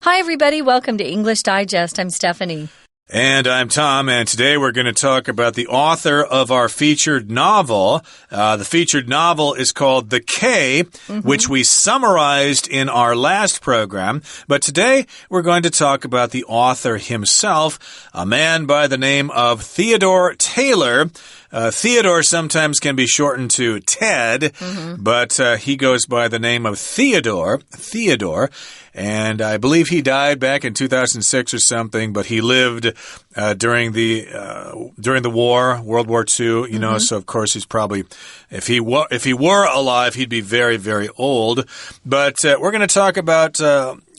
Hi, everybody. Welcome to English Digest. I'm Stephanie. And I'm Tom, and today we're going to talk about the author of our featured novel. The featured novel is called The K, which we summarized in our last program. But today we're going to talk about the author himself, a man by the name of Theodore Taylor. Theodore sometimes can be shortened to Ted, but he goes by the name of Theodore. And I believe he died back in 2006 or something, but he lived during the war, World War II, you know, so of course he's probably, if he were alive, he'd be very, very old. But we're going to talk about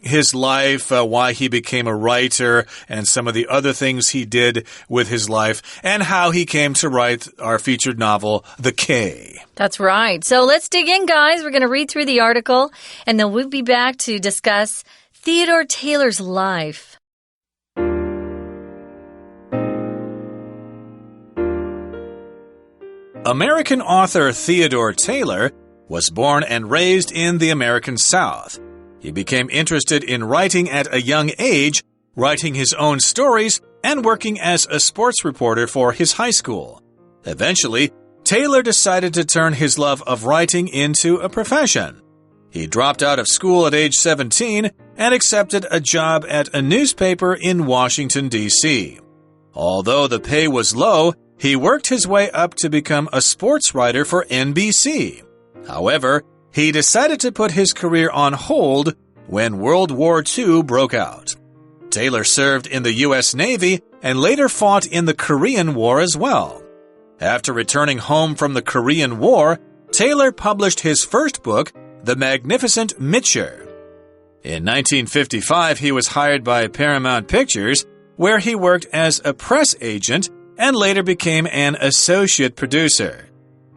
his life, why he became a writer, and some of the other things he did with his life, and how he came to write our featured novel, The K. That's right. So let's dig in, guys. We're going to read through the article, and then we'll be back to discuss Theodore Taylor's life. American author Theodore Taylor was born and raised in the American South. He became interested in writing at a young age, writing his own stories, and working as a sports reporter for his high school. Eventually, Taylor decided to turn his love of writing into a profession. He dropped out of school at age 17 and accepted a job at a newspaper in Washington, D.C. Although the pay was low, he worked his way up to become a sports writer for NBC. However, he decided to put his career on hold when World War II broke out. Taylor served in the U.S. Navy and later fought in the Korean War as well. After returning home from the Korean War, Taylor published his first book, The Magnificent Mitcher. In 1955, he was hired by Paramount Pictures, where he worked as a press agent and later became an associate producer.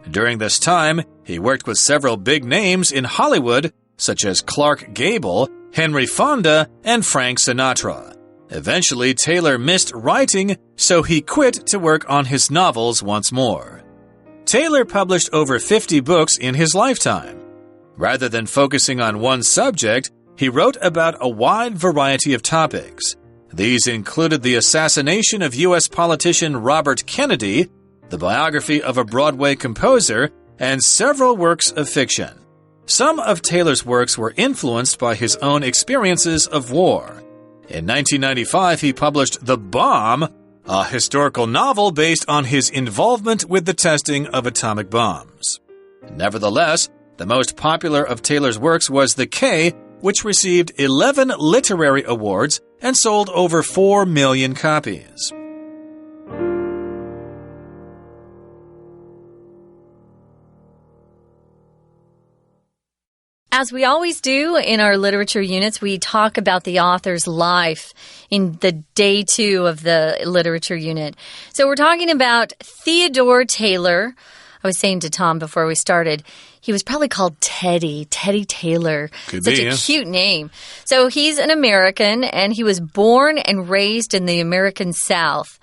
During this time, he worked with several big names in Hollywood, such as Clark Gable, Henry Fonda, and Frank Sinatra. Eventually, Taylor missed writing, so he quit to work on his novels once more. Taylor published over 50 books in his lifetime. Rather than focusing on one subject, he wrote about a wide variety of topics. These included the assassination of U.S. politician Robert Kennedy, the biography of a Broadway composer, and several works of fiction. Some of Taylor's works were influenced by his own experiences of war. In 1995, he published The Bomb, a historical novel based on his involvement with the testing of atomic bombs. Nevertheless, the most popular of Taylor's works was The K, which received 11 literary awards and sold over 4 million copies. As we always do in our literature units, we talk about the author's life in the day 2 of the literature unit. So we're talking about Theodore Taylor. I was saying to Tom before we started, he was probably called Teddy Taylor. Could Such be, a cute name. So he's an American, and he was born and raised in the American South,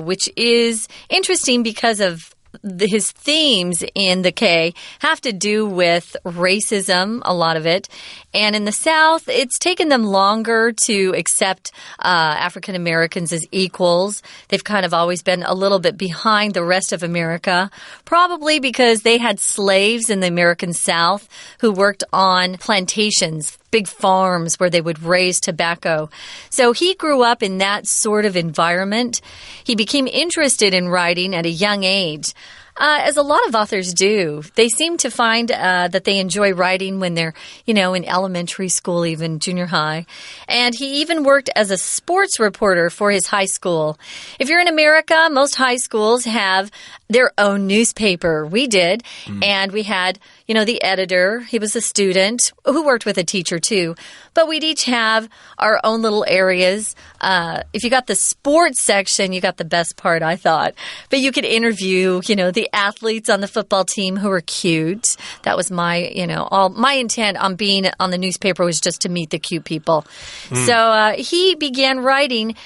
which is interesting because of his themes in The K have to do with racism, a lot of it. And in the South, it's taken them longer to accept African Americans as equals. They've kind of always been a little bit behind the rest of America, probably because they had slaves in the American South who worked on plantations, big farms where they would raise tobacco. So he grew up in that sort of environment. He became interested in writing at a young age. As a lot of authors do. They seem to find that they enjoy writing when they're, in elementary school, even junior high. And he even worked as a sports reporter for his high school. If you're in America, most high schools have their own newspaper. We did. And we had, the editor. He was a student who worked with a teacher, too. But we'd each have our own little areas. If you got the sports section, you got the best part, I thought. But you could interview, the athletes on the football team who were cute. That was my, all my intent on being on the newspaper was just to meet the cute people. So he began writing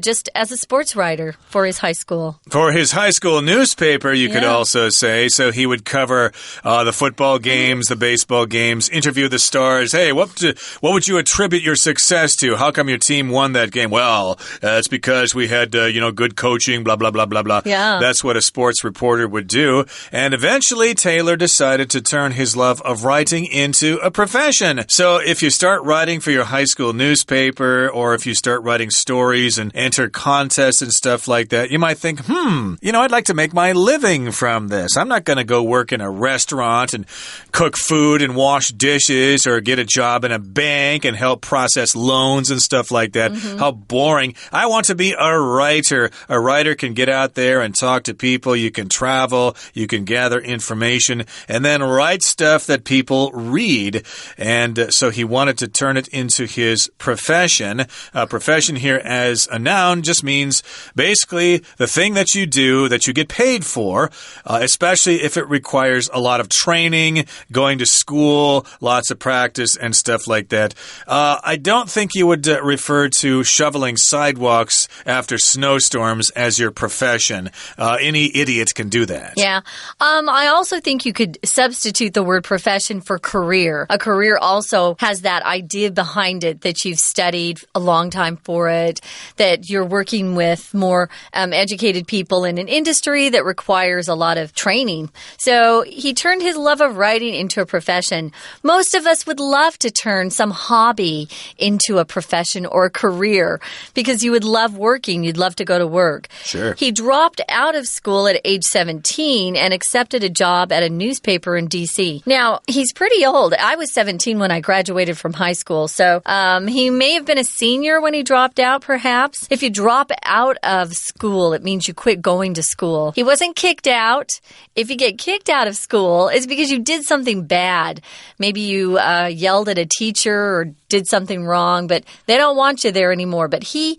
just as a sports writer for his high school. For his high school newspaper, newspaper, you could also say. So he would cover the football games, the baseball games, interview the stars. Hey, what would you attribute your success to? How come your team won that game? Well, it's because we had, good coaching, blah, blah, blah, blah, blah. Yeah. That's what a sports reporter would do. And eventually, Taylor decided to turn his love of writing into a profession. So if you start writing for your high school newspaper, or if you start writing stories and enter contests and stuff like that, you might think, I'd like to make my living from this. I'm not going to go work in a restaurant and cook food and wash dishes or get a job in a bank and help process loans and stuff like that. How boring. I want to be a writer. A writer can get out there and talk to people. You can travel. You can gather information and then write stuff that people read. And so he wanted to turn it into his profession. Profession here as a noun just means basically the thing that you do that you get paid for, especially if it requires a lot of training, going to school, lots of practice and stuff like that. I don't think you would refer to shoveling sidewalks after snowstorms as your profession. Any idiot can do that. Yeah. I also think you could substitute the word profession for career. A career also has that idea behind it that you've studied a long time for it, that you're working with more educated people in an industry that requires a lot of training. So he turned his love of writing into a profession. Most of us would love to turn some hobby into a profession or a career because you would love working. You'd love to go to work. Sure. He dropped out of school at age 17 and accepted a job at a newspaper in D.C. Now, he's pretty old. I was 17 when I graduated from high school, so he may have been a senior when he dropped out, perhaps. If you drop out of school, it means you quit going to school. He wasn't kicked out. If you get kicked out of school, it's because you did something bad. Maybe you yelled at a teacher or did something wrong, but they don't want you there anymore. But he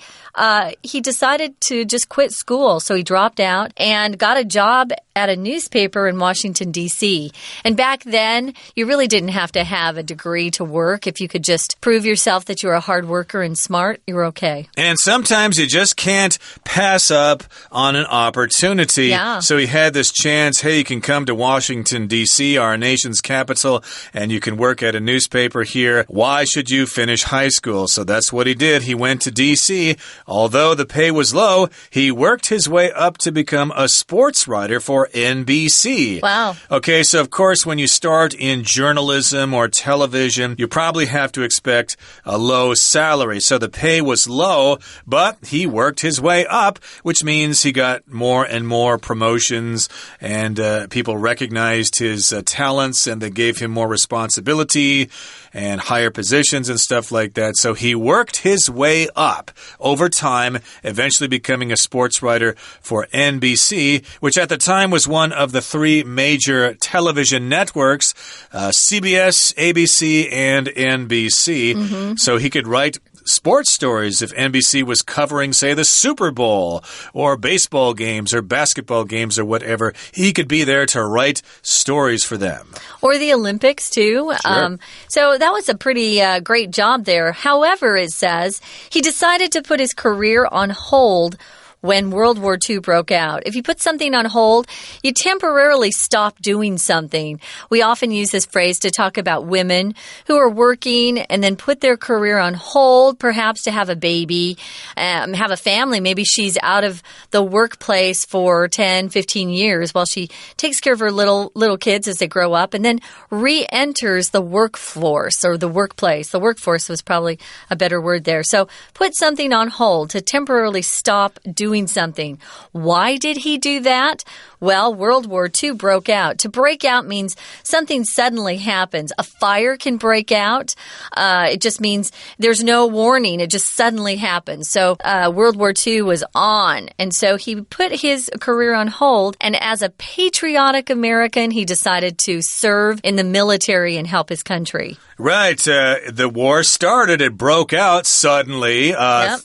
decided to just quit school, so he dropped out and got a job at a newspaper in Washington, D.C. And back then, you really didn't have to have a degree to work. If you could just prove yourself that you're a hard worker and smart, you're okay. And sometimes you just can't pass up on an opportunity. Yeah. So he had this chance, hey, you can come to Washington, D.C., our nation's capital, and you can work at a newspaper here. Why should you finish high school? So that's what he did. He went to D.C. Although the pay was low, he worked his way up to become a sports writer for NBC. Wow. Okay, so of course, when you start in journalism or television, you probably have to expect a low salary. So the pay was low, but he worked his way up, which means he got more and more promotions, and people recognized his talents, and they gave him more responsibility and higher positions and stuff like that. So he worked his way up over time, eventually becoming a sports writer for NBC, which at the time was one of the three major television networks, CBS, ABC, and NBC. So he could write sports stories if NBC was covering, say, the Super Bowl or baseball games or basketball games or whatever. He could be there to write stories for them. Or the Olympics, too. Sure. So that was a pretty great job there. However, it says he decided to put his career on hold when World War II broke out. If you put something on hold, you temporarily stop doing something. We often use this phrase to talk about women who are working and then put their career on hold, perhaps to have a baby, have a family. Maybe she's out of the workplace for 10, 15 years while she takes care of her little kids as they grow up and then re-enters the workforce or the workplace. The workforce was probably a better word there. So put something on hold to temporarily stop doing something. Why did he do that? Well, World War II broke out. To break out means something suddenly happens. A fire can break out. It just means there's no warning. It just suddenly happens. So World War II was on. And so he put his career on hold. And as a patriotic American, he decided to serve in the military and help his country. Right. The war started. It broke out suddenly.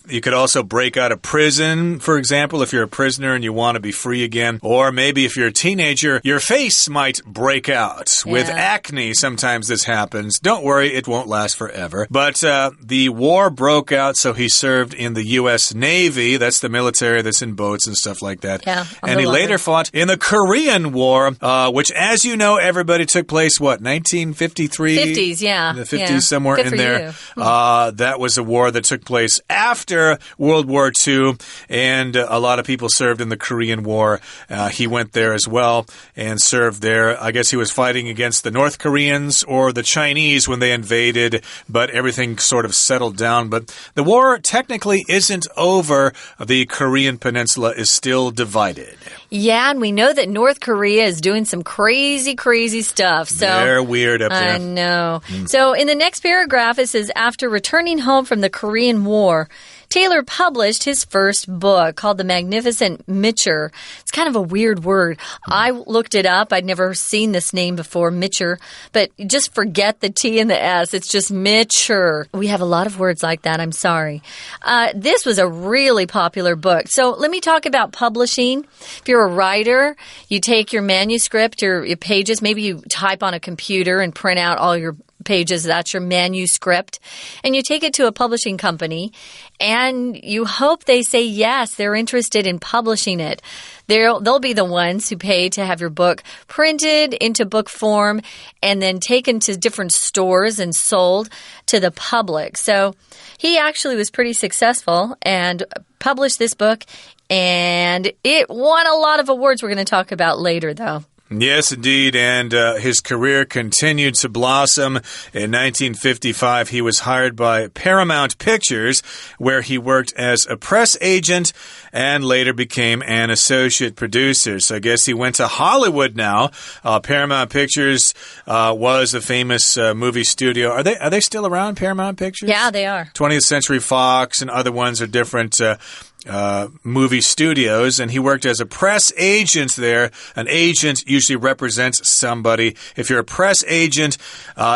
You could also break out of prison, for example, if you're a prisoner and you want to be free again. Or maybe maybe if you're a teenager, your face might break out. With acne, sometimes this happens. Don't worry, it won't last forever. But the war broke out, so he served in the U.S. Navy. That's the military that's in boats and stuff like that. Yeah, and he later fought in the Korean War, which, as you know, everybody took place, what, 1953? 50s, yeah. In the 50s, somewhere Good in for there. You. That was a war that took place after World War II, and a lot of people served in the Korean War. He went there as well and served there. I guess he was fighting against the North Koreans or the Chinese when they invaded, but everything sort of settled down. But the war technically isn't over. The Korean peninsula is still divided. Yeah, and we know that North Korea is doing some crazy, crazy stuff. So they're weird up there. I know. So in the next paragraph, it says, after returning home from the Korean War, Taylor published his first book called The Magnificent Mitcher. It's kind of a weird word. I looked it up. I'd never seen this name before, Mitcher. But just forget the T and the S. It's just Mitcher. We have a lot of words like that. I'm sorry. This was a really popular book. So let me talk about publishing. If you're a writer, you take your manuscript, your pages, maybe you type on a computer and print out all your pages. That's your manuscript. And you take it to a publishing company and you hope they say yes, they're interested in publishing it. They'll be the ones who pay to have your book printed into book form and then taken to different stores and sold to the public. So he actually was pretty successful and published this book, and it won a lot of awards we're going to talk about later, though. Yes, indeed, and his career continued to blossom. In 1955, he was hired by Paramount Pictures, where he worked as a press agent and later became an associate producer. So I guess he went to Hollywood now. Paramount Pictures was a famous movie studio. Are they still around, Paramount Pictures? Yeah, they are. 20th Century Fox and other ones are different movie studios, and he worked as a press agent there. An agent usually represents somebody. If you're a press agent,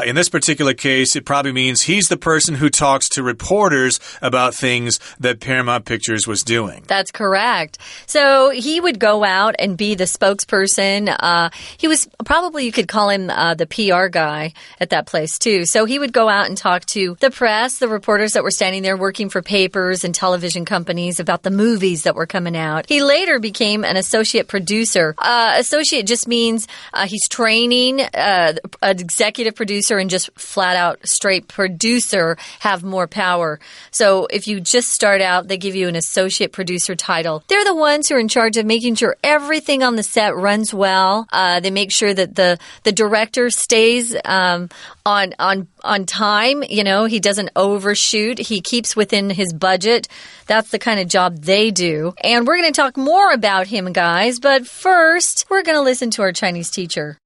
in this particular case, it probably means he's the person who talks to reporters about things that Paramount Pictures was doing. That's correct. So he would go out and be the spokesperson. He was probably, you could call him the PR guy at that place too. So he would go out and talk to the press, the reporters that were standing there working for papers and television companies about the movies that were coming out. He later became an associate producer. Associate just means he's training. An executive producer and just flat out straight producer have more power. So if you just start out, they give you an associate producer title. They're the ones who are in charge of making sure everything on the set runs well. They make sure that the director stays on time. You know, he doesn't overshoot. He keeps within his budget. That's the kind of job they do. And we're going to talk more about him, guys. But first, we're going to listen to our Chinese teacher.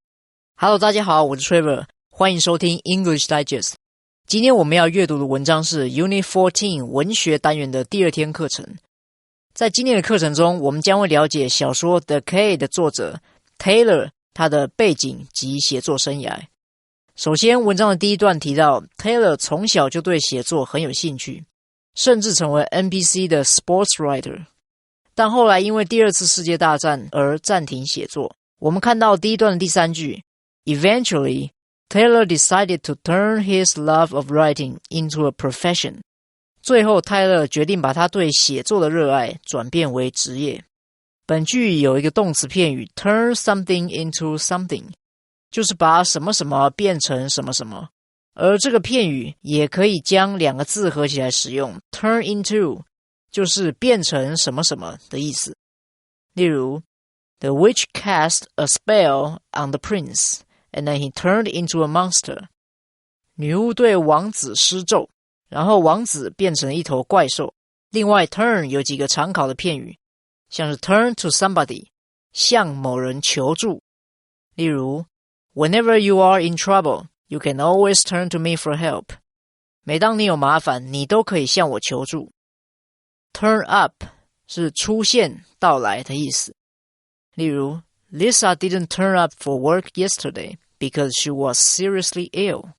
Hello, 大家好，我是 Trevor， 欢迎收听 English Digest。今天我们要阅读的文章是 Unit 14文学单元的第二天课程。在今天的课程中，我们将会了解小说 The K 的作者 Taylor 他的背景及写作生涯。首先，文章的第一段提到 Taylor 从小就对写作很有兴趣，甚至成为 NBC 的 sports writer， 但后来因为第二次世界大战而暂停写作。我们看到第一段的第三句 Eventually, Taylor decided to turn his love of writing into a profession. 最后，泰勒决定把他对写作的热爱转变为职业。本句有一个动词片语 turn something into something， 就是把什么什么变成什么什么。而这个片语也可以将两个字合起来使用 turn into 就是变成什么什么的意思。例如 The witch cast a spell on the prince and then he turned into a monster. 女巫对王子施咒，然后王子变成一头怪兽。另外 turn 有几个常考的片语，像是 turn to somebody 向某人求助。例如 Whenever you are in trouble,You can always turn to me for help. 每当你有麻烦，你都可以向我求助。Turn up 是出现、到来的意思。例如 Lisa didn't turn up for work yesterday because she was seriously ill.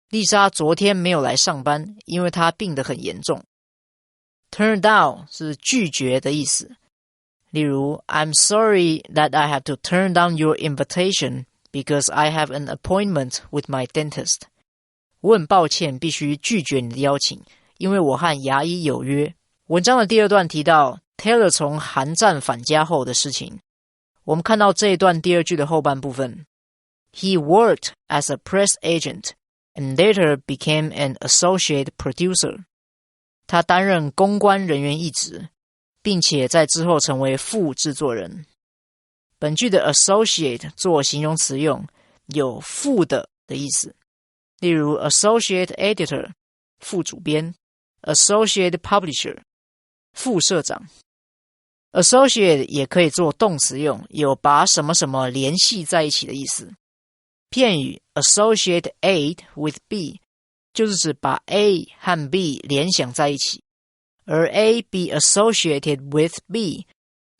丽莎昨天没有来上班，因为她病得很严重。Turn down 是拒绝的意思。例如 I'm sorry that I have to turn down your invitation because I have an appointment with my dentist. 我很抱歉必须拒绝你的邀请，因为我和牙医有约。文章的第二段提到 Taylor 从韩战返家后的事情。我们看到这一段第二句的后半部分 He worked as a press agent and later became an associate producer. 他担任公关人员一职，并且在之后成为副制作人。本句的 associate 做形容词用，有副的意思。例如 associate editor 副主编， associate publisher 副社长。associate 也可以做动词用，有把什么什么联系在一起的意思。片语 associate A with B 就是指把 A 和 B 联想在一起，而 A be associated with B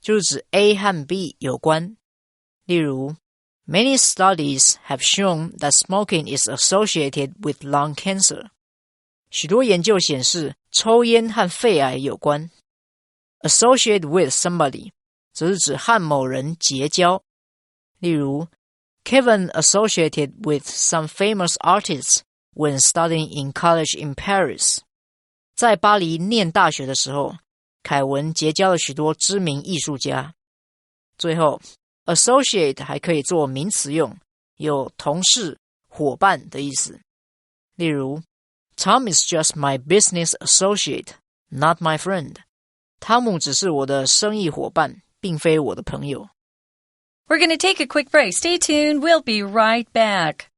就是指 A 和 B 有关。例如 Many studies have shown that smoking is associated with lung cancer. 许多研究显示抽烟和肺癌有关。Associate with somebody 则是指和某人结交。例如 Kevin associated with some famous artists when studying in college in Paris. 在巴黎念大学的时候，凯文结交了许多知名艺术家。最后 associate 还可以做名词用，有同事、伙伴的意思。例如 Tom is just my business associate, not my friend. 汤姆只是我的生意伙伴，并非我的朋友。We're going to take a quick break. Stay tuned. We'll be right back.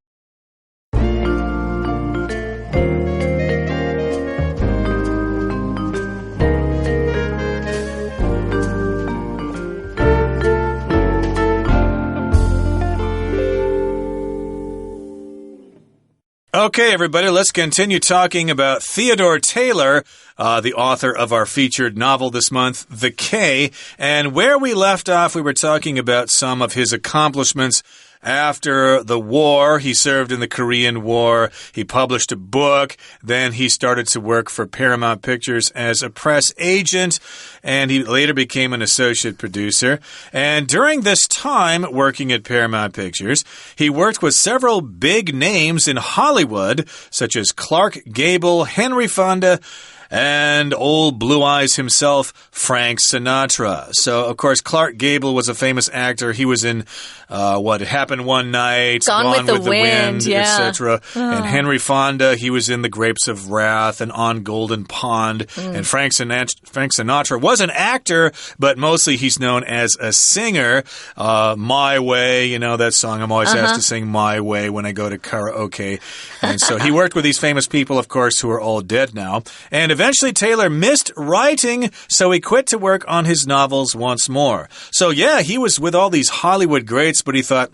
Okay, everybody, let's continue talking about Theodore Taylor, the author of our featured novel this month, The K. And where we left off, we were talking about some of his accomplishments after the war. He served in the Korean War. He published a book. Then he started to work for Paramount Pictures as a press agent, and he later became an associate producer. And during this time working at Paramount Pictures, he worked with several big names in Hollywood, such as Clark Gable, Henry Fonda, and old Blue Eyes himself, Frank Sinatra. So, of course, Clark Gable was a famous actor. He was in What Happened One Night, Gone with the Wind, yeah. etc. And Henry Fonda, he was in The Grapes of Wrath and On Golden Pond. And Frank Sinatra was an actor, but mostly he's known as a singer. My Way, you know that song. I'm always asked to sing My Way when I go to karaoke. And so he worked with these famous people, of course, who are all dead now. And eventually, Taylor missed writing, so he quit to work on his novels once more. So, yeah, he was with all these Hollywood greats, but he thought,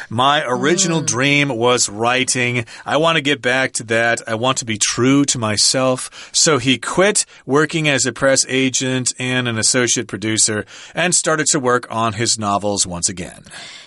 my original dream was writing. I want to get back to that. I want to be true to myself. So he quit working as a press agent and an associate producer and started to work on his novels once again.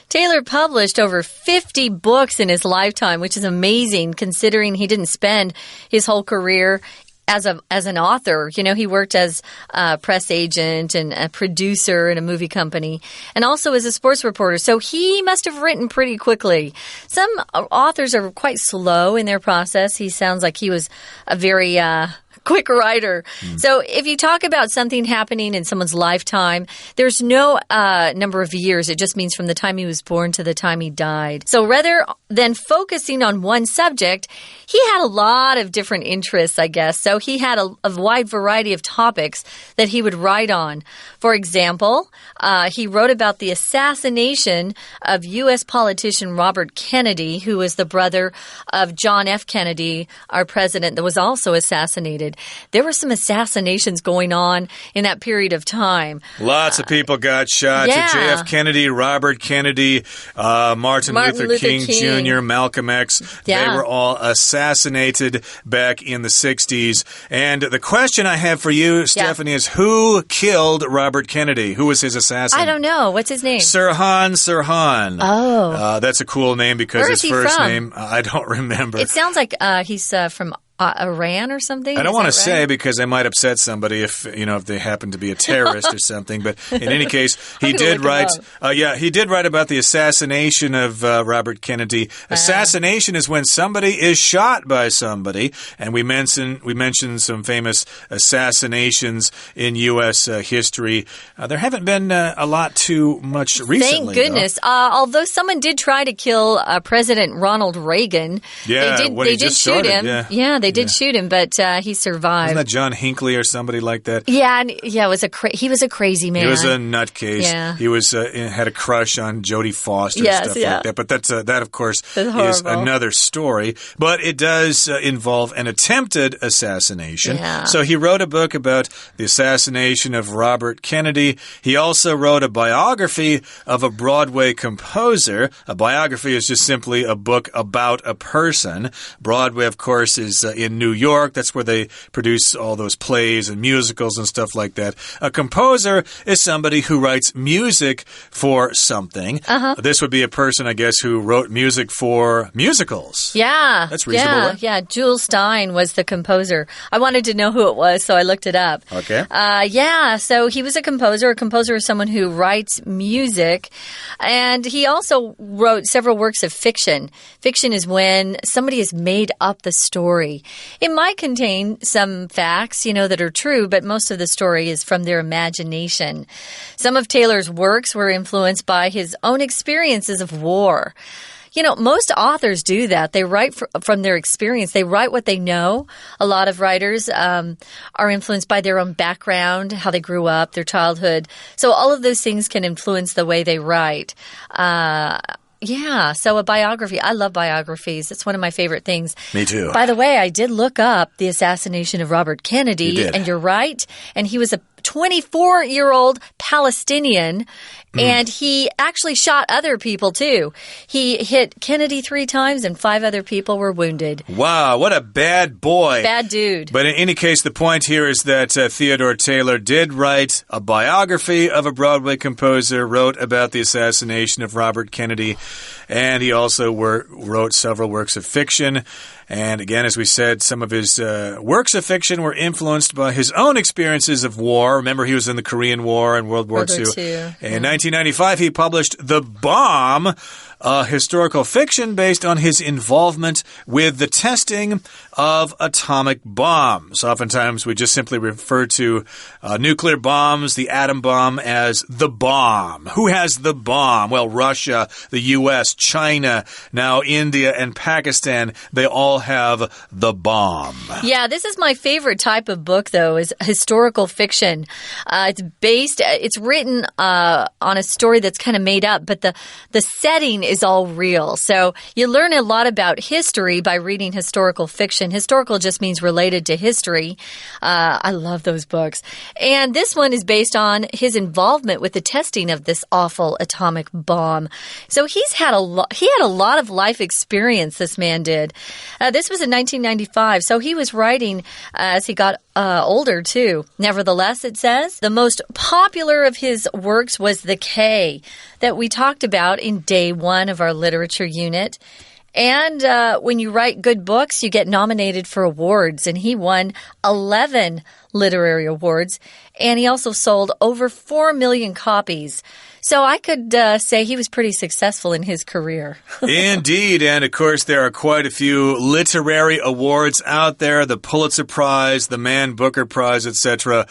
Taylor published over 50 books in his lifetime, which is amazing considering he didn't spend his whole career as an author. You know, he worked as a press agent and a producer in a movie company and also as a sports reporter. So he must have written pretty quickly. Some authors are quite slow in their process. He sounds like he was a very quick writer. So if you talk about something happening in someone's lifetime, there's no number of years. It just means from the time he was born to the time he died. So rather than focusing on one subject, he had a lot of different interests, I guess. So he had a wide variety of topics that he would write on. For example, he wrote about the assassination of U.S. politician Robert Kennedy, who was the brother of John F. Kennedy, our president, that was also assassinated. There were some assassinations going on in that period of time. Lots of people got shot. Yeah. J.F. Kennedy, Robert Kennedy, Martin Luther King Jr., Malcolm X. Yeah. They were all assassinated back in the 60s. And the question I have for you, Stephanie, is who killed Robert Kennedy? Who was his assassin? I don't know. What's his name? Sirhan Sirhan. Oh. That's a cool name because his first from? name, I don't remember. It sounds like he's from Iran or something? I don't want to right? say because I might upset somebody if they happen to be a terrorist or something. But in any case, he did write. He did write about the assassination of Robert Kennedy. Assassination is when somebody is shot by somebody, and we mentioned some famous assassinations in U.S. History. There haven't been a lot too much recently. Thank goodness. Although someone did try to kill President Ronald Reagan. Yeah, they did shoot him. Yeah, they did shoot him, but he survived. Wasn't that John Hinckley or somebody like that? Yeah, it was he was a crazy man. He was a nutcase. Yeah. He was had a crush on Jodie Foster and stuff like that. But that, of course, is another story. But it does involve an attempted assassination. Yeah. So he wrote a book about the assassination of Robert Kennedy. He also wrote a biography of a Broadway composer. A biography is just simply a book about a person. Broadway, of course, is in New York. That's where they produce all those plays and musicals and stuff like that. A composer is somebody who writes music for something. This would be a person, I guess, who wrote music for musicals. Yeah. That's reasonable, right? Yeah. Jules Stein was the composer. I wanted to know who it was, so I looked it up. Okay. So he was a composer. A composer is someone who writes music. And he also wrote several works of fiction. Fiction is when somebody has made up the story. It might contain some facts, that are true, but most of the story is from their imagination. Some of Taylor's works were influenced by his own experiences of war. Most authors do that. They write from their experience. They write what they know. A lot of writers are influenced by their own background, how they grew up, their childhood. So all of those things can influence the way they write. So a biography. I love biographies. It's one of my favorite things. Me too. By the way, I did look up the assassination of Robert Kennedy. You did. And you're right. And he was a 24-year-old Palestinian, and he actually shot other people, too. He hit Kennedy 3 times, and 5 other people were wounded. Wow, what a bad boy. Bad dude. But in any case, the point here is that Theodore Taylor did write a biography of a Broadway composer, wrote about the assassination of Robert Kennedy, and he also wrote several works of fiction. And again, as we said, some of his works of fiction were influenced by his own experiences of war. Remember, he was in the Korean War and World War II. In 1995, he published The Bomb, historical fiction based on his involvement with the testing of atomic bombs. Oftentimes, we just simply refer to nuclear bombs, the atom bomb, as the bomb. Who has the bomb? Well, Russia, the U.S., China, now India and Pakistan, they all have the bomb. Yeah, this is my favorite type of book, though, is historical fiction. It's written on a story that's kind of made up, but the setting is all real. So you learn a lot about history by reading historical fiction. Historical just means related to history. I love those books. And this one is based on his involvement with the testing of this awful atomic bomb. So he had a lot of life experience, this man did. This was in 1995, so he was writing as he got older, too. Nevertheless, it says, the most popular of his works was The K that we talked about in day 1 of our literature unit. And when you write good books, you get nominated for awards. And he won 11 literary awards. And he also sold over 4 million copies. So I could say he was pretty successful in his career. Indeed. And, of course, there are quite a few literary awards out there. The Pulitzer Prize, the Man Booker Prize, etc.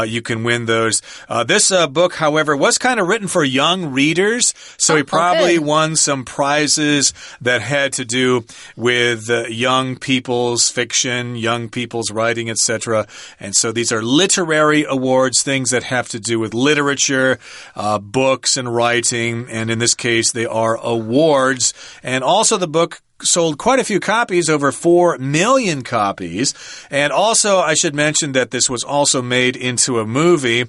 You can win those. This book, however, was kind of written for young readers. So he probably won some prizes that had to do with young people's fiction, young people's writing, etc. And so these are literary awards, things that have to do with literature, books, and writing, and in this case, they are awards. And also the book sold quite a few copies, over 4 million copies. And also, I should mention that this was also made into a movie.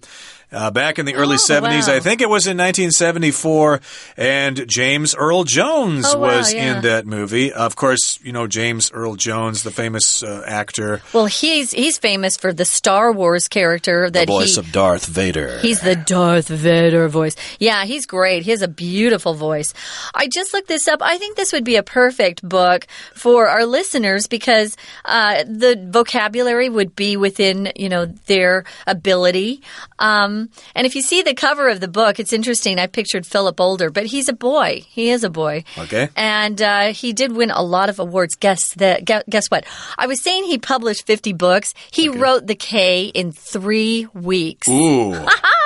back in the early 70s. Wow. I think it was in 1974, and James Earl Jones was in that movie. Of course, you know James Earl Jones, the famous actor. Well, he's famous for the Star Wars character that the voice of Darth Vader. He's the Darth Vader voice. Yeah, he's great. He has a beautiful voice. I just looked this up. I think this would be a perfect book for our listeners because the vocabulary would be within, you know, their ability. And if you see the cover of the book, it's interesting. I pictured Philip Older, but he's a boy. He is a boy. Okay. And he did win a lot of awards. Guess what? I was saying he published 50 books. He wrote the K in 3 weeks. Ooh.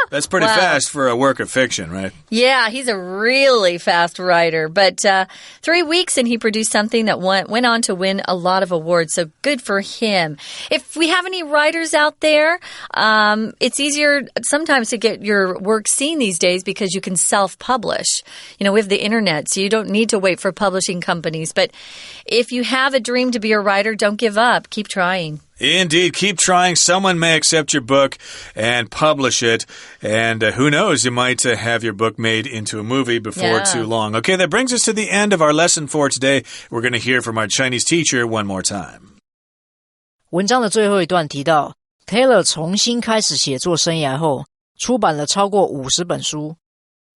That's pretty fast for a work of fiction, right? Yeah, he's a really fast writer. But 3 weeks and he produced something that went on to win a lot of awards. So good for him. If we have any writers out there, it's easier sometimes to get your work seen these days because you can self-publish. You know, we have the internet, so you don't need to wait for publishing companies. But if you have a dream to be a writer, don't give up. Keep trying. Indeed. Keep trying. Someone may accept your book and publish it. And who knows, you might have your book made into a movie before too long. Okay, that brings us to the end of our lesson for today. We're going to hear from our Chinese teacher one more time. 文章的最后一段提到 Taylor 重新开始写作生涯后，出版了超过50本书，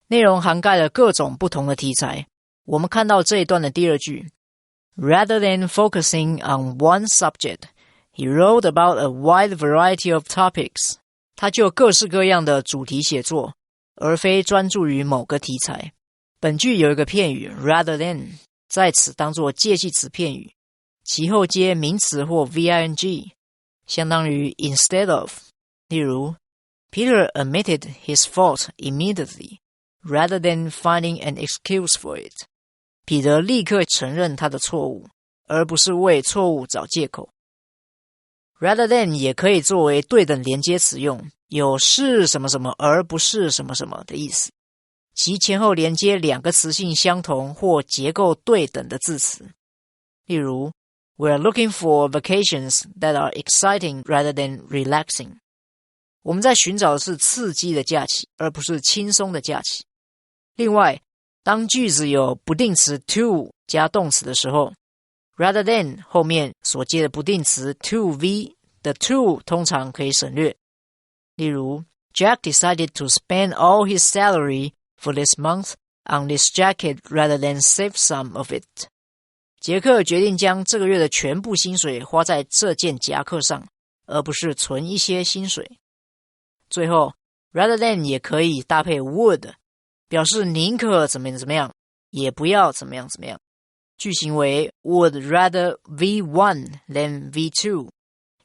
内容涵盖了各种不同的题材。我们看到这一段的第二句 Rather than focusing on one subject, he wrote about a wide variety of topics. 他就各式各样的主题写作，而非专注于某个题材。本句有一个片语 rather than 在此当作介系词片语，其后接名词或 VING， 相当于 instead of。例如 Peter admitted his fault immediately, rather than finding an excuse for it. 彼得立刻承认他的错误，而不是为错误找借口。Rather than 也可以作为对等连接词用，有是什么什么而不是什么什么的意思。其前后连接两个词性相同或结构对等的字词。例如 We are looking for vacations that are exciting rather than relaxing. 我们在寻找的是刺激的假期，而不是轻松的假期。另外，当句子有不定词 to 加动词的时候， rather than 后面所接的不定词 to v 的 to 通常可以省略。例如 Jack decided to spend all his salary for this month on this jacket rather than save some of it. 杰克决定将这个月的全部薪水花在这件夹克上，而不是存一些薪水。最后 rather than 也可以搭配 would， 表示宁可怎么样，也不要怎么样。句型为 would rather V1 than V2，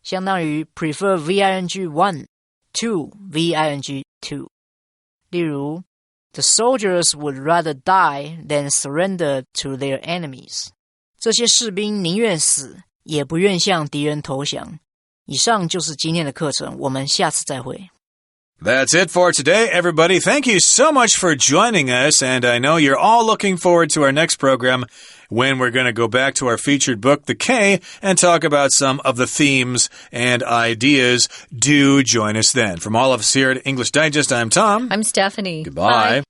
相当于 prefer VING1 to VING2。例如 The soldiers would rather die than surrender to their enemies. 这些士兵宁愿死，也不愿向敌人投降。以上就是今天的课程，我们下次再会。That's it for today, everybody. Thank you so much for joining us, and I know you're all looking forward to our next program when we're going to go back to our featured book, The K, and talk about some of the themes and ideas. Do join us then. From all of us here at English Digest, I'm Tom. I'm Stephanie. Goodbye. Bye.